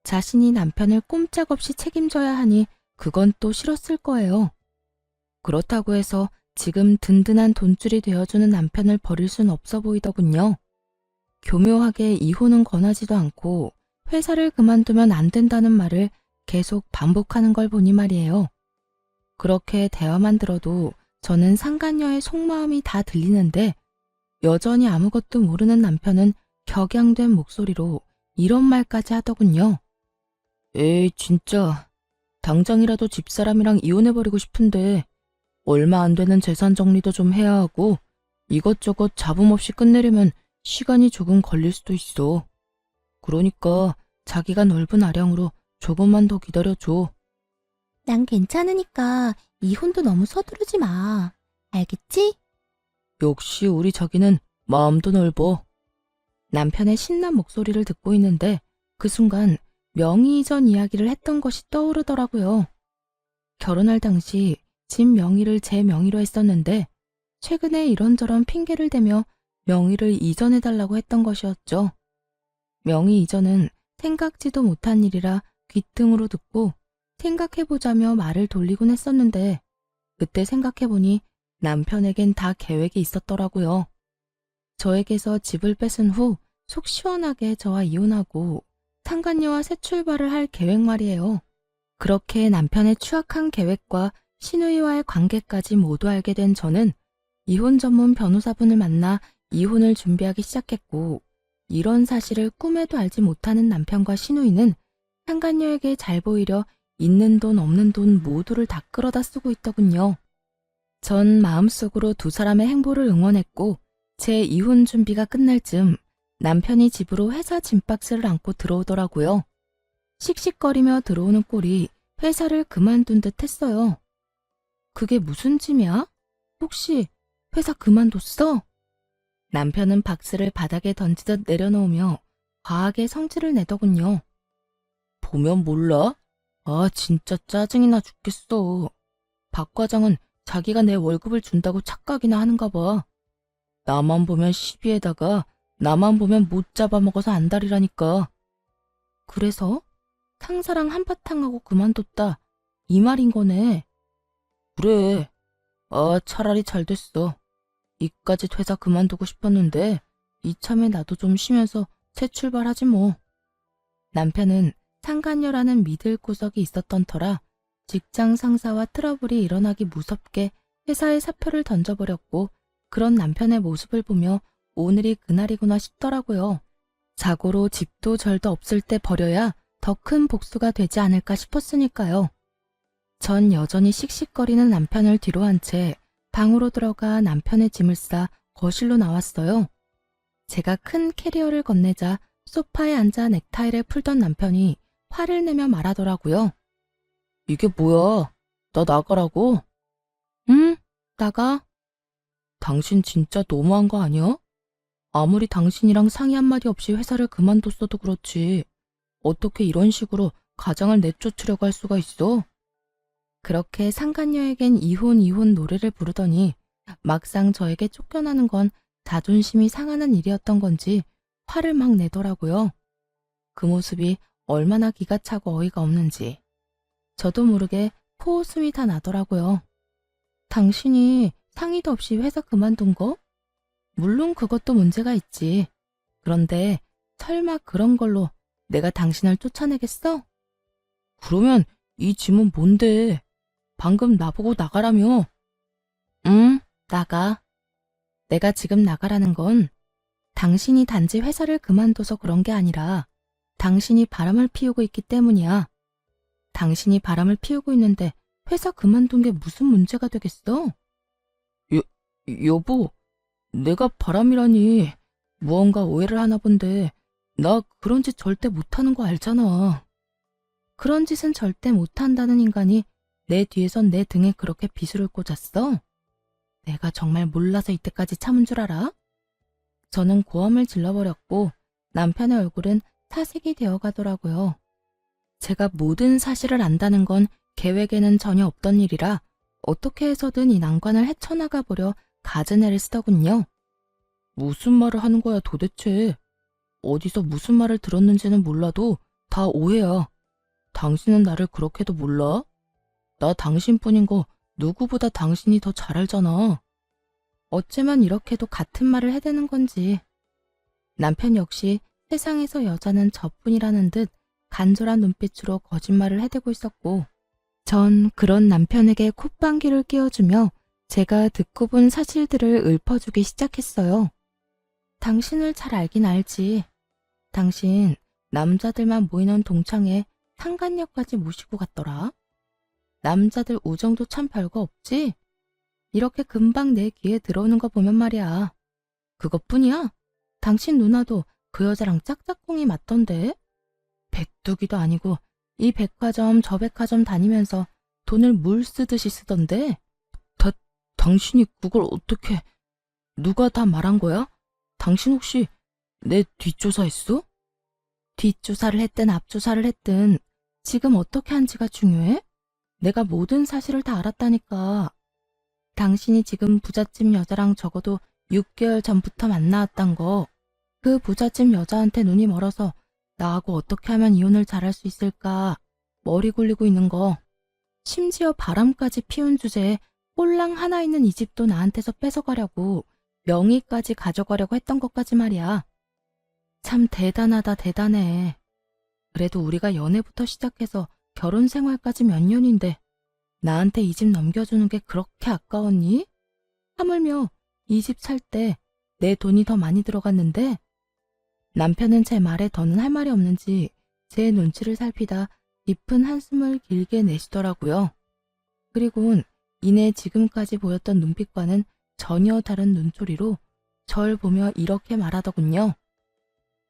S1: 자신이 남편을 꼼짝없이 책임져야 하니 그건 또 싫었을 거예요. 그렇다고 해서 지금 든든한 돈줄이 되어주는 남편을 버릴 순 없어 보이더군요. 교묘하게 이혼은 권하지도 않고 회사를 그만두면 안 된다는 말을 계속 반복하는 걸 보니 말이에요. 그렇게 대화만 들어도 저는 상간녀의 속마음이 다 들리는데 여전히 아무것도 모르는 남편은 격양된 목소리로 이런 말까지 하더군요. 에이, 진짜 당장이라도 집사람이랑 이혼해버리고 싶은데 얼마 안 되는 재산 정리도 좀 해야 하고 이것저것 잡음 없이 끝내려면 시간이 조금 걸릴 수도 있어. 그러니까 자기가 넓은 아량으로 조금만 더 기다려줘.
S2: 난 괜찮으니까 이혼도 너무 서두르지 마. 알겠지?
S1: 역시 우리 자기는 마음도 넓어. 남편의 신난 목소리를 듣고 있는데 그 순간 명의 이전 이야기를 했던 것이 떠오르더라고요. 결혼할 당시 집 명의를 제 명의로 했었는데 최근에 이런저런 핑계를 대며 명의를 이전해달라고 했던 것이었죠. 명의 이전은 생각지도 못한 일이라 귀등으로 듣고 생각해보자며 말을 돌리곤 했었는데 그때 생각해보니 남편에겐 다 계획이 있었더라고요. 저에게서 집을 뺏은 후 속 시원하게 저와 이혼하고 상간녀와 새 출발을 할 계획 말이에요. 그렇게 남편의 추악한 계획과 신우이와의 관계까지 모두 알게 된 저는 이혼 전문 변호사분을 만나 이혼을 준비하기 시작했고 이런 사실을 꿈에도 알지 못하는 남편과 신우이는 상간녀에게 잘 보이려 있는 돈 없는 돈 모두를 다 끌어다 쓰고 있더군요. 전 마음속으로 두 사람의 행보를 응원했고 제 이혼 준비가 끝날 즈음 남편이 집으로 회사 짐박스를 안고 들어오더라고요. 씩씩거리며 들어오는 꼴이 회사를 그만둔 듯 했어요. 그게 무슨 짐이야? 혹시 회사 그만뒀어? 남편은 박스를 바닥에 던지듯 내려놓으며 과하게 성질을 내더군요. 보면 몰라? 아, 진짜 짜증이 나 죽겠어. 박 과장은 자기가 내 월급을 준다고 착각이나 하는가 봐. 나만 보면 시비에다가 나만 보면 못 잡아먹어서 안달이라니까. 그래서 상사랑 한바탕 하고 그만뒀다. 이 말인 거네. 그래. 아, 차라리 잘 됐어. 이까짓 회사 그만두고 싶었는데 이참에 나도 좀 쉬면서 새 출발하지 뭐. 남편은 상간녀라는 믿을 구석이 있었던 터라 직장 상사와 트러블이 일어나기 무섭게 회사에 사표를 던져버렸고 그런 남편의 모습을 보며 오늘이 그날이구나 싶더라고요. 자고로 집도 절도 없을 때 버려야 더 큰 복수가 되지 않을까 싶었으니까요. 전 여전히 씩씩거리는 남편을 뒤로 한 채 방으로 들어가 남편의 짐을 싸 거실로 나왔어요. 제가 큰 캐리어를 건네자 소파에 앉아 넥타이를 풀던 남편이 화를 내며 말하더라고요. 이게 뭐야? 나 나가라고? 응, 나가. 당신 진짜 너무한 거 아니야? 아무리 당신이랑 상의 한마디 없이 회사를 그만뒀어도 그렇지. 어떻게 이런 식으로 가장을 내쫓으려고 할 수가 있어? 그렇게 상간녀에겐 이혼 노래를 부르더니 막상 저에게 쫓겨나는 건 자존심이 상하는 일이었던 건지 화를 막 내더라고요. 그 모습이 얼마나 기가 차고 어이가 없는지 저도 모르게 코웃음이 다 나더라고요. 당신이 상의도 없이 회사 그만둔 거? 물론 그것도 문제가 있지. 그런데 설마 그런 걸로 내가 당신을 쫓아내겠어? 그러면 이 짐은 뭔데? 방금 나보고 나가라며. 응, 나가. 내가 지금 나가라는 건 당신이 단지 회사를 그만둬서 그런 게 아니라 당신이 바람을 피우고 있기 때문이야. 당신이 바람을 피우고 있는데 회사 그만둔 게 무슨 문제가 되겠어? 여보, 내가 바람이라니 무언가 오해를 하나 본데 나 그런 짓 절대 못하는 거 알잖아. 그런 짓은 절대 못한다는 인간이 내 뒤에선 내 등에 그렇게 비수를 꽂았어? 내가 정말 몰라서 이때까지 참은 줄 알아? 저는 고함을 질러버렸고 남편의 얼굴은 사색이 되어가더라고요. 제가 모든 사실을 안다는 건 계획에는 전혀 없던 일이라 어떻게 해서든 이 난관을 헤쳐나가 보려 갖은 애를 쓰더군요. 무슨 말을 하는 거야 도대체. 어디서 무슨 말을 들었는지는 몰라도 다 오해야. 당신은 나를 그렇게도 몰라? 나 당신뿐인 거 누구보다 당신이 더 잘 알잖아. 어쩌면 이렇게도 같은 말을 해대는 건지. 남편 역시 세상에서 여자는 저뿐이라는 듯 간절한 눈빛으로 거짓말을 해대고 있었고 전 그런 남편에게 콧방귀를 뀌어주며 제가 듣고 본 사실들을 읊어주기 시작했어요. 당신을 잘 알긴 알지. 당신 남자들만 모이는 동창회 상간녀까지 모시고 갔더라. 남자들 우정도 참 별거 없지? 이렇게 금방 내 귀에 들어오는 거 보면 말이야. 그것뿐이야? 당신 누나도 그 여자랑 짝짝꿍이 맞던데? 백두기도 아니고 이 백화점 저 백화점 다니면서 돈을 물 쓰듯이 쓰던데? 당신이 그걸 어떻게, 누가 다 말한 거야? 당신 혹시 내 뒷조사했어? 뒷조사를 했든 앞조사를 했든 지금 어떻게 한지가 중요해? 내가 모든 사실을 다 알았다니까. 당신이 지금 부잣집 여자랑 적어도 6개월 전부터 만나왔단 거. 그 부잣집 여자한테 눈이 멀어서 나하고 어떻게 하면 이혼을 잘할 수 있을까 머리 굴리고 있는 거. 심지어 바람까지 피운 주제에 꼴랑 하나 있는 이 집도 나한테서 뺏어가려고 명의까지 가져가려고 했던 것까지 말이야. 참 대단하다 대단해. 그래도 우리가 연애부터 시작해서 결혼 생활까지 몇 년인데 나한테 이 집 넘겨주는 게 그렇게 아까웠니? 하물며 이 집 살 때 내 돈이 더 많이 들어갔는데. 남편은 제 말에 더는 할 말이 없는지 제 눈치를 살피다 깊은 한숨을 길게 내쉬더라고요. 그리고는 이내 지금까지 보였던 눈빛과는 전혀 다른 눈초리로 절 보며 이렇게 말하더군요.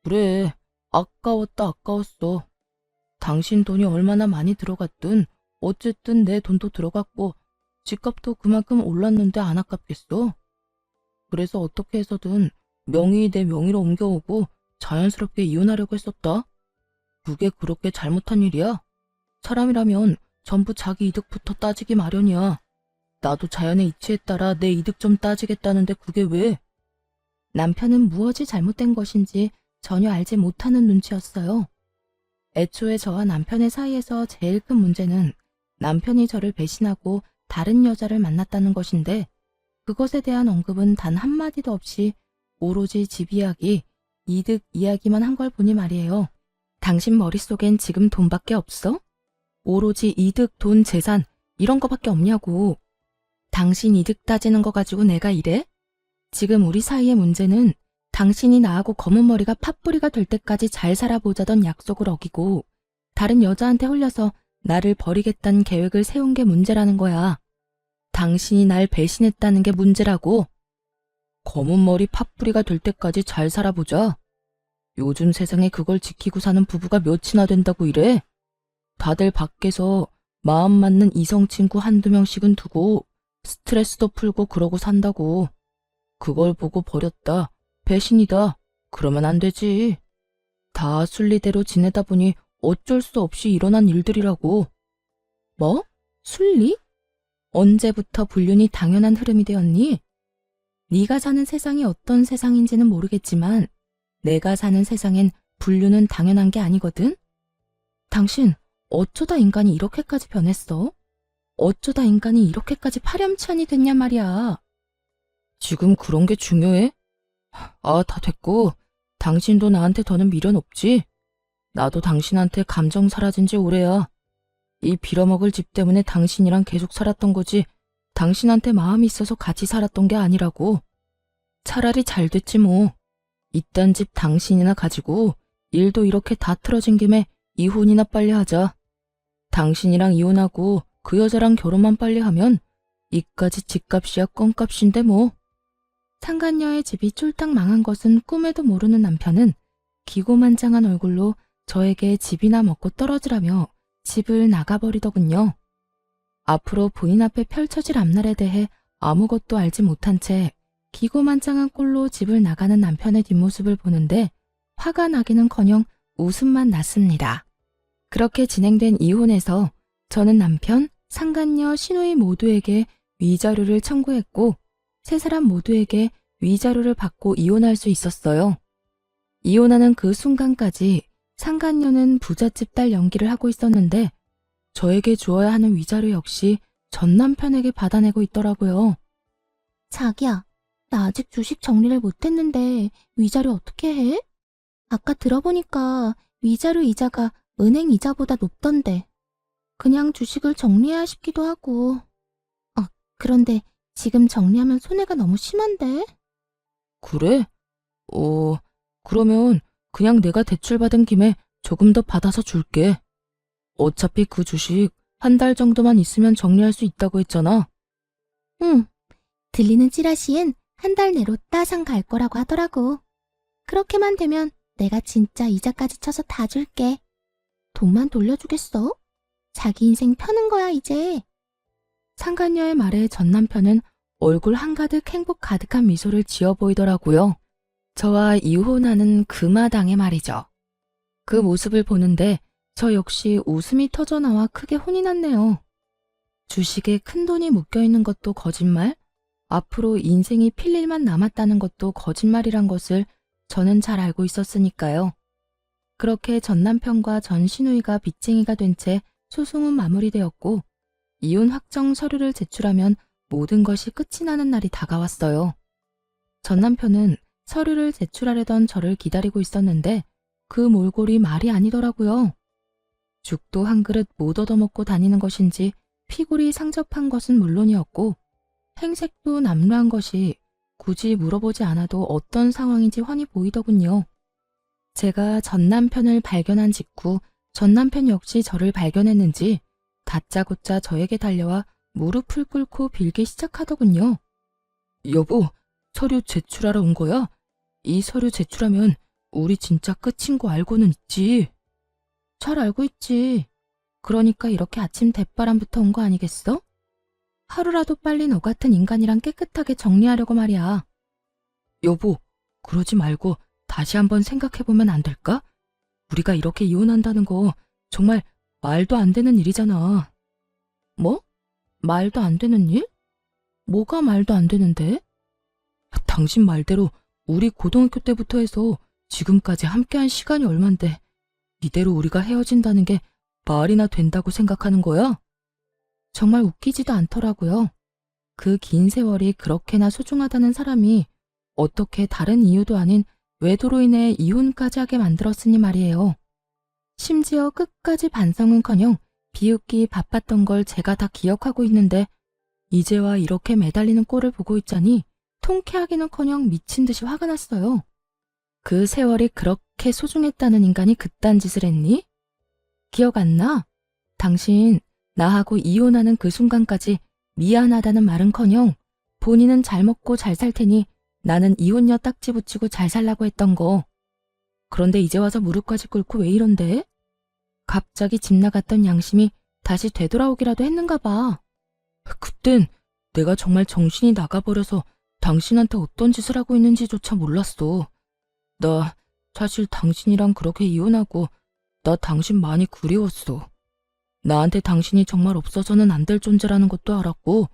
S1: 그래, 아까웠다 아까웠어. 당신 돈이 얼마나 많이 들어갔든 어쨌든 내 돈도 들어갔고 집값도 그만큼 올랐는데 안 아깝겠어? 그래서 어떻게 해서든 명의 내 명의로 옮겨오고 자연스럽게 이혼하려고 했었다. 그게 그렇게 잘못한 일이야? 사람이라면 전부 자기 이득부터 따지기 마련이야. 나도 자연의 이치에 따라 내 이득 좀 따지겠다는데 그게 왜? 남편은 무엇이 잘못된 것인지 전혀 알지 못하는 눈치였어요. 애초에 저와 남편의 사이에서 제일 큰 문제는 남편이 저를 배신하고 다른 여자를 만났다는 것인데 그것에 대한 언급은 단 한마디도 없이 오로지 집 이야기, 이득 이야기만 한 걸 보니 말이에요. 당신 머릿속엔 지금 돈밖에 없어? 오로지 이득, 돈, 재산 이런 거밖에 없냐고. 당신 이득 따지는 거 가지고 내가 이래? 지금 우리 사이의 문제는 당신이 나하고 검은 머리가 팥뿌리가 될 때까지 잘 살아보자던 약속을 어기고 다른 여자한테 홀려서 나를 버리겠다는 계획을 세운 게 문제라는 거야. 당신이 날 배신했다는 게 문제라고. 검은 머리 팥뿌리가 될 때까지 잘 살아보자. 요즘 세상에 그걸 지키고 사는 부부가 몇이나 된다고 이래? 다들 밖에서 마음 맞는 이성 친구 한두 명씩은 두고 스트레스도 풀고 그러고 산다고. 그걸 보고 버렸다. 배신이다. 그러면 안 되지. 다 순리대로 지내다 보니 어쩔 수 없이 일어난 일들이라고. 뭐? 순리? 언제부터 불륜이 당연한 흐름이 되었니? 네가 사는 세상이 어떤 세상인지는 모르겠지만 내가 사는 세상엔 불륜은 당연한 게 아니거든? 당신 어쩌다 인간이 이렇게까지 변했어? 어쩌다 인간이 이렇게까지 파렴치한이 됐냐 말이야. 지금 그런 게 중요해? 아, 다 됐고 당신도 나한테 더는 미련 없지? 나도 당신한테 감정 사라진 지 오래야. 이 빌어먹을 집 때문에 당신이랑 계속 살았던 거지 당신한테 마음이 있어서 같이 살았던 게 아니라고. 차라리 잘 됐지 뭐. 이딴 집 당신이나 가지고 일도 이렇게 다 틀어진 김에 이혼이나 빨리 하자. 당신이랑 이혼하고 그 여자랑 결혼만 빨리 하면 이까지 집값이야 껌값인데 뭐. 상간녀의 집이 쫄딱 망한 것은 꿈에도 모르는 남편은 기고만장한 얼굴로 저에게 집이나 먹고 떨어지라며 집을 나가버리더군요. 앞으로 부인 앞에 펼쳐질 앞날에 대해 아무것도 알지 못한 채 기고만장한 꼴로 집을 나가는 남편의 뒷모습을 보는데 화가 나기는커녕 웃음만 났습니다. 그렇게 진행된 이혼에서 저는 남편, 상간녀, 시누이 모두에게 위자료를 청구했고 세 사람 모두에게 위자료를 받고 이혼할 수 있었어요. 이혼하는 그 순간까지 상간녀는 부잣집 딸 연기를 하고 있었는데 저에게 주어야 하는 위자료 역시 전 남편에게 받아내고 있더라고요.
S2: 자기야, 나 아직 주식 정리를 못했는데 위자료 어떻게 해? 아까 들어보니까 위자료 이자가 은행 이자보다 높던데. 그냥 주식을 정리해야 싶기도 하고. 그런데 지금 정리하면 손해가 너무 심한데?
S1: 그래? 그러면 그냥 내가 대출받은 김에 조금 더 받아서 줄게. 어차피 그 주식 한 달 정도만 있으면 정리할 수 있다고 했잖아.
S2: 응, 들리는 찌라시엔 한 달 내로 따상 갈 거라고 하더라고. 그렇게만 되면 내가 진짜 이자까지 쳐서 다 줄게. 돈만 돌려주겠어? 자기 인생 펴는 거야, 이제.
S1: 상간녀의 말에 전 남편은 얼굴 한가득 행복 가득한 미소를 지어 보이더라고요. 저와 이혼하는 그 마당에 말이죠. 그 모습을 보는데 저 역시 웃음이 터져나와 크게 혼이 났네요. 주식에 큰돈이 묶여있는 것도 거짓말, 앞으로 인생이 필 일만 남았다는 것도 거짓말이란 것을 저는 잘 알고 있었으니까요. 그렇게 전 남편과 전 시누이가 빚쟁이가 된 채 소송은 마무리되었고 이혼 확정 서류를 제출하면 모든 것이 끝이 나는 날이 다가왔어요. 전 남편은 서류를 제출하려던 저를 기다리고 있었는데 그 몰골이 말이 아니더라고요. 죽도 한 그릇 못 얻어먹고 다니는 것인지 피골이 상접한 것은 물론이었고 행색도 남루한 것이 굳이 물어보지 않아도 어떤 상황인지 훤히 보이더군요. 제가 전 남편을 발견한 직후 전 남편 역시 저를 발견했는지 다짜고짜 저에게 달려와 무릎을 꿇고 빌기 시작하더군요. 여보, 서류 제출하러 온 거야? 이 서류 제출하면 우리 진짜 끝인 거 알고는 있지. 잘 알고 있지. 그러니까 이렇게 아침 대바람부터 온 거 아니겠어? 하루라도 빨리 너 같은 인간이랑 깨끗하게 정리하려고 말이야. 여보, 그러지 말고 다시 한번 생각해보면 안 될까? 우리가 이렇게 이혼한다는 거 정말 말도 안 되는 일이잖아. 뭐? 말도 안 되는 일? 뭐가 말도 안 되는데? 당신 말대로 우리 고등학교 때부터 해서 지금까지 함께한 시간이 얼만데 이대로 우리가 헤어진다는 게 말이나 된다고 생각하는 거야? 정말 웃기지도 않더라고요. 그 긴 세월이 그렇게나 소중하다는 사람이 어떻게 다른 이유도 아닌 외도로 인해 이혼까지 하게 만들었으니 말이에요. 심지어 끝까지 반성은커녕 비웃기 바빴던 걸 제가 다 기억하고 있는데 이제와 이렇게 매달리는 꼴을 보고 있자니 통쾌하기는커녕 미친 듯이 화가 났어요. 그 세월이 그렇게 소중했다는 인간이 그딴 짓을 했니? 기억 안 나? 당신 나하고 이혼하는 그 순간까지 미안하다는 말은커녕 본인은 잘 먹고 잘 살 테니 나는 이혼녀 딱지 붙이고 잘 살라고 했던 거. 그런데 이제 와서 무릎까지 꿇고 왜 이런데? 갑자기 집 나갔던 양심이 다시 되돌아오기라도 했는가 봐. 그땐 내가 정말 정신이 나가버려서 당신한테 어떤 짓을 하고 있는지조차 몰랐어. 나 사실 당신이랑 그렇게 이혼하고 나 당신 많이 그리웠어. 나한테 당신이 정말 없어서는 안 될 존재라는 것도 알았고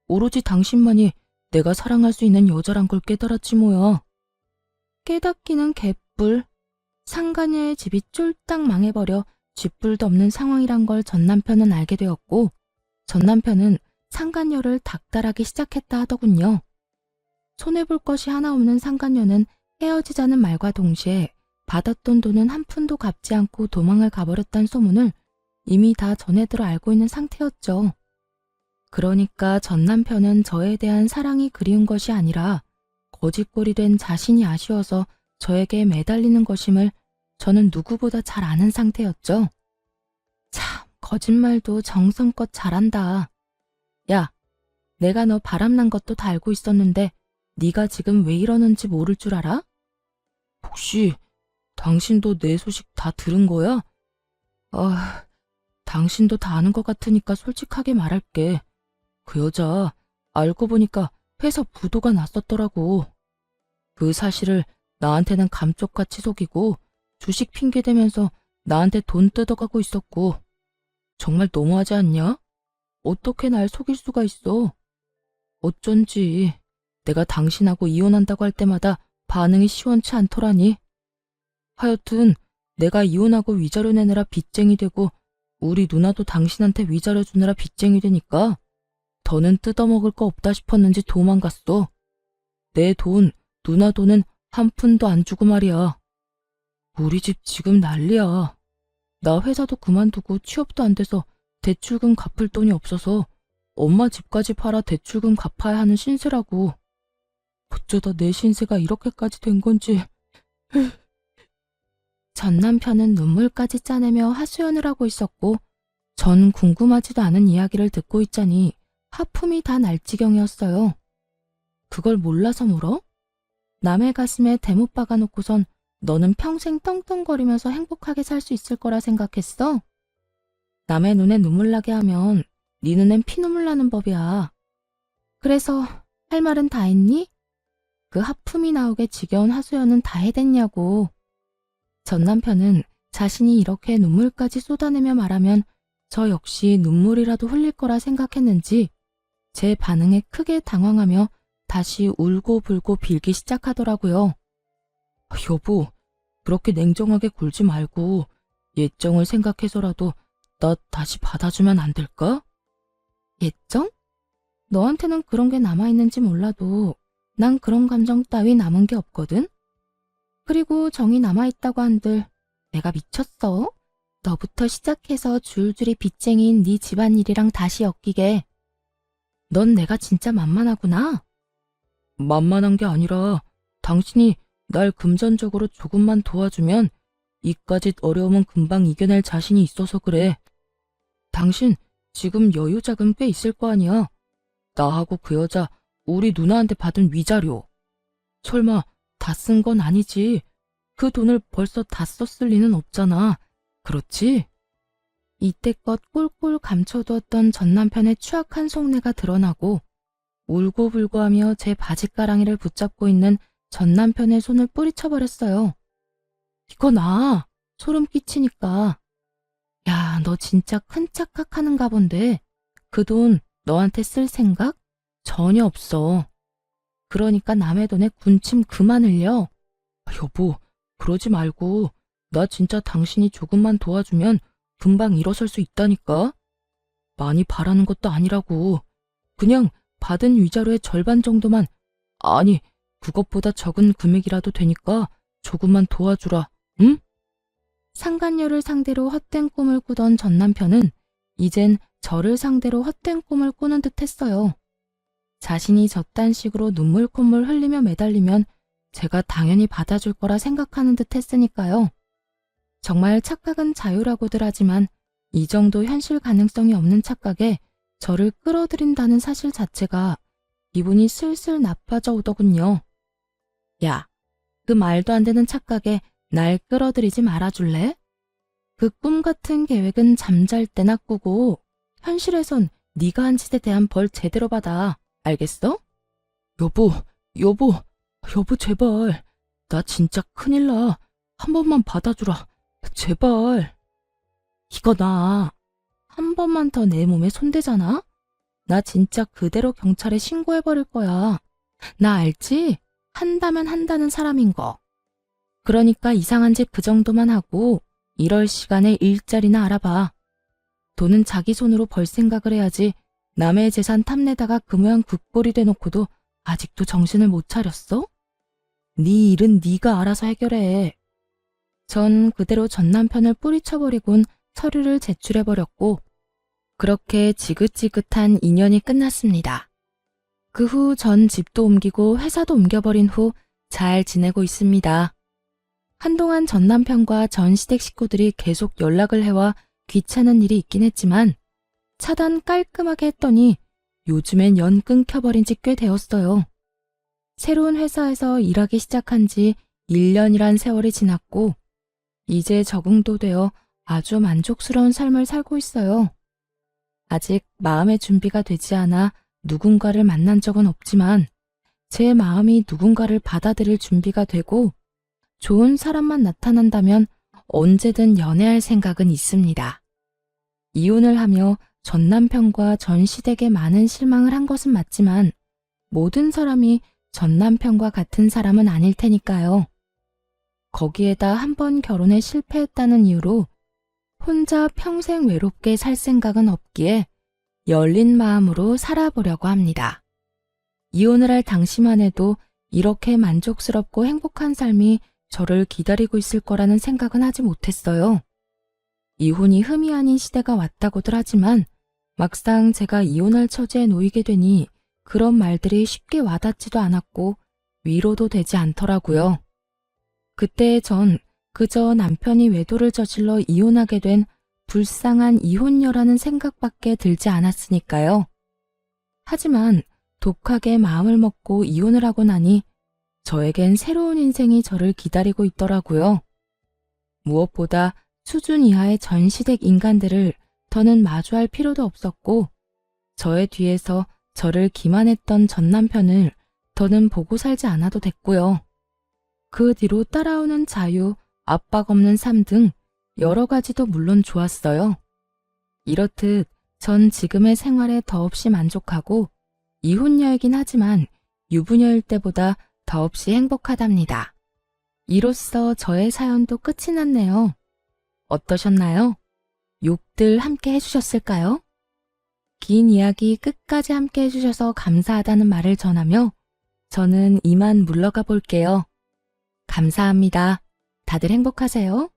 S1: 오로지 당신만이 내가 사랑할 수 있는 여자란 걸 깨달았지 뭐야. 깨닫기는 개뿔. 상간녀의 집이 쫄딱 망해버려 쥐뿔도 없는 상황이란 걸 전 남편은 알게 되었고 전 남편은 상간녀를 닥달하기 시작했다 하더군요. 손해볼 것이 하나 없는 상간녀는 헤어지자는 말과 동시에 받았던 돈은 한 푼도 갚지 않고 도망을 가버렸다는 소문을 이미 다 전해들어 알고 있는 상태였죠. 그러니까 전 남편은 저에 대한 사랑이 그리운 것이 아니라 거짓골이 된 자신이 아쉬워서 저에게 매달리는 것임을 저는 누구보다 잘 아는 상태였죠. 참, 거짓말도 정성껏 잘한다. 야, 내가 너 바람난 것도 다 알고 있었는데 네가 지금 왜 이러는지 모를 줄 알아? 혹시 당신도 내 소식 다 들은 거야? 당신도 다 아는 것 같으니까 솔직하게 말할게. 그 여자 알고 보니까 회사 부도가 났었더라고. 그 사실을 나한테는 감쪽같이 속이고 주식 핑계대면서 나한테 돈 뜯어가고 있었고 정말 너무하지 않냐? 어떻게 날 속일 수가 있어? 어쩐지 내가 당신하고 이혼한다고 할 때마다 반응이 시원치 않더라니. 하여튼 내가 이혼하고 위자료 내느라 빚쟁이 되고 우리 누나도 당신한테 위자료 주느라 빚쟁이 되니까 더는 뜯어먹을 거 없다 싶었는지 도망갔어. 내 돈, 누나 돈은 한 푼도 안 주고 말이야. 우리 집 지금 난리야. 나 회사도 그만두고 취업도 안 돼서 대출금 갚을 돈이 없어서 엄마 집까지 팔아 대출금 갚아야 하는 신세라고. 어쩌다 내 신세가 이렇게까지 된 건지. 전 남편은 눈물까지 짜내며 하소연을 하고 있었고 전 궁금하지도 않은 이야기를 듣고 있자니 하품이 다 날 지경이었어요. 그걸 몰라서 물어? 남의 가슴에 대못 박아놓고선 너는 평생 떵떵거리면서 행복하게 살 수 있을 거라 생각했어? 남의 눈에 눈물 나게 하면
S2: 네 눈엔 피눈물 나는 법이야. 그래서 할 말은 다 했니? 그 하품이 나오게 지겨운 하소연은 다 해댔냐고. 전 남편은 자신이 이렇게 눈물까지 쏟아내며 말하면 저 역시 눈물이라도 흘릴 거라 생각했는지 제 반응에 크게 당황하며 다시 울고불고 빌기 시작하더라고요. 여보, 그렇게 냉정하게 굴지 말고 예정을 생각해서라도 나 다시 받아주면 안 될까? 예정? 너한테는 그런 게 남아있는지 몰라도 난 그런 감정 따위 남은 게 없거든? 그리고 정이 남아있다고 한들 내가 미쳤어? 너부터 시작해서 줄줄이 빚쟁이인 네 집안일이랑 다시 엮이게. 넌 내가 진짜 만만하구나. 만만한 게 아니라 당신이 날 금전적으로 조금만 도와주면 이까짓 어려움은 금방 이겨낼 자신이 있어서 그래. 당신 지금 여유 자금 꽤 있을 거 아니야. 나하고 그 여자 우리 누나한테 받은 위자료. 설마 다 쓴 건 아니지. 그 돈을 벌써 다 썼을 리는 없잖아. 그렇지? 이때껏 꼴꼴 감춰두었던 전 남편의 추악한 속내가 드러나고 울고불고하며 제 바지가랑이를 붙잡고 있는 전 남편의 손을 뿌리쳐버렸어요. 이거 나 소름 끼치니까. 야, 너 진짜 큰 착각하는가 본데 그 돈 너한테 쓸 생각 전혀 없어. 그러니까 남의 돈에 군침 그만 흘려. 여보, 그러지 말고 나 진짜 당신이 조금만 도와주면 금방 일어설 수 있다니까. 많이 바라는 것도 아니라고. 그냥 받은 위자료의 절반 정도만, 아니 그것보다 적은 금액이라도 되니까 조금만 도와주라. 응? 상간녀를 상대로 헛된 꿈을 꾸던 전 남편은 이젠 저를 상대로 헛된 꿈을 꾸는 듯 했어요. 자신이 저딴 식으로 눈물 콧물 흘리며 매달리면 제가 당연히 받아줄 거라 생각하는 듯 했으니까요. 정말 착각은 자유라고들 하지만 이 정도 현실 가능성이 없는 착각에 저를 끌어들인다는 사실 자체가 기분이 슬슬 나빠져 오더군요. 야, 그 말도 안 되는 착각에 날 끌어들이지 말아줄래? 그 꿈 같은 계획은 잠잘 때나 꾸고 현실에선 네가 한 짓에 대한 벌 제대로 받아. 알겠어? 여보, 여보, 여보 제발. 나 진짜 큰일 나. 한 번만 받아주라. 제발. 이거 나 한 번만 더 내 몸에 손대잖아? 나 진짜 그대로 경찰에 신고해버릴 거야. 나 알지? 한다면 한다는 사람인 거. 그러니까 이상한 짓 그 정도만 하고 이럴 시간에 일자리나 알아봐. 돈은 자기 손으로 벌 생각을 해야지 남의 재산 탐내다가 그 모양 굿꼴이 돼놓고도 아직도 정신을 못 차렸어? 네 일은 네가 알아서 해결해. 전 그대로 전 남편을 뿌리쳐버리곤 서류를 제출해버렸고 그렇게 지긋지긋한 인연이 끝났습니다. 그 후 전 집도 옮기고 회사도 옮겨버린 후 잘 지내고 있습니다. 한동안 전 남편과 전 시댁 식구들이 계속 연락을 해와 귀찮은 일이 있긴 했지만 차단 깔끔하게 했더니 요즘엔 연 끊겨버린 지 꽤 되었어요. 새로운 회사에서 일하기 시작한 지 1년이란 세월이 지났고 이제 적응도 되어 아주 만족스러운 삶을 살고 있어요. 아직 마음의 준비가 되지 않아 누군가를 만난 적은 없지만 제 마음이 누군가를 받아들일 준비가 되고 좋은 사람만 나타난다면 언제든 연애할 생각은 있습니다. 이혼을 하며 전 남편과 전 시댁에 많은 실망을 한 것은 맞지만 모든 사람이 전 남편과 같은 사람은 아닐 테니까요. 거기에다 한 번 결혼에 실패했다는 이유로 혼자 평생 외롭게 살 생각은 없기에 열린 마음으로 살아보려고 합니다. 이혼을 할 당시만 해도 이렇게 만족스럽고 행복한 삶이 저를 기다리고 있을 거라는 생각은 하지 못했어요. 이혼이 흠이 아닌 시대가 왔다고들 하지만 막상 제가 이혼할 처지에 놓이게 되니 그런 말들이 쉽게 와닿지도 않았고 위로도 되지 않더라고요. 그때 전 그저 남편이 외도를 저질러 이혼하게 된 불쌍한 이혼녀라는 생각밖에 들지 않았으니까요. 하지만 독하게 마음을 먹고 이혼을 하고 나니 저에겐 새로운 인생이 저를 기다리고 있더라고요. 무엇보다 수준 이하의 전 시댁 인간들을 더는 마주할 필요도 없었고
S1: 저의 뒤에서 저를 기만했던 전 남편을 더는 보고 살지 않아도 됐고요. 그 뒤로 따라오는 자유, 압박 없는 삶 등 여러 가지도 물론 좋았어요. 이렇듯 전 지금의 생활에 더없이 만족하고 이혼녀이긴 하지만 유부녀일 때보다 더없이 행복하답니다. 이로써 저의 사연도 끝이 났네요. 어떠셨나요? 욕들 함께 해주셨을까요? 긴 이야기 끝까지 함께 해주셔서 감사하다는 말을 전하며 저는 이만 물러가 볼게요. 감사합니다. 다들 행복하세요.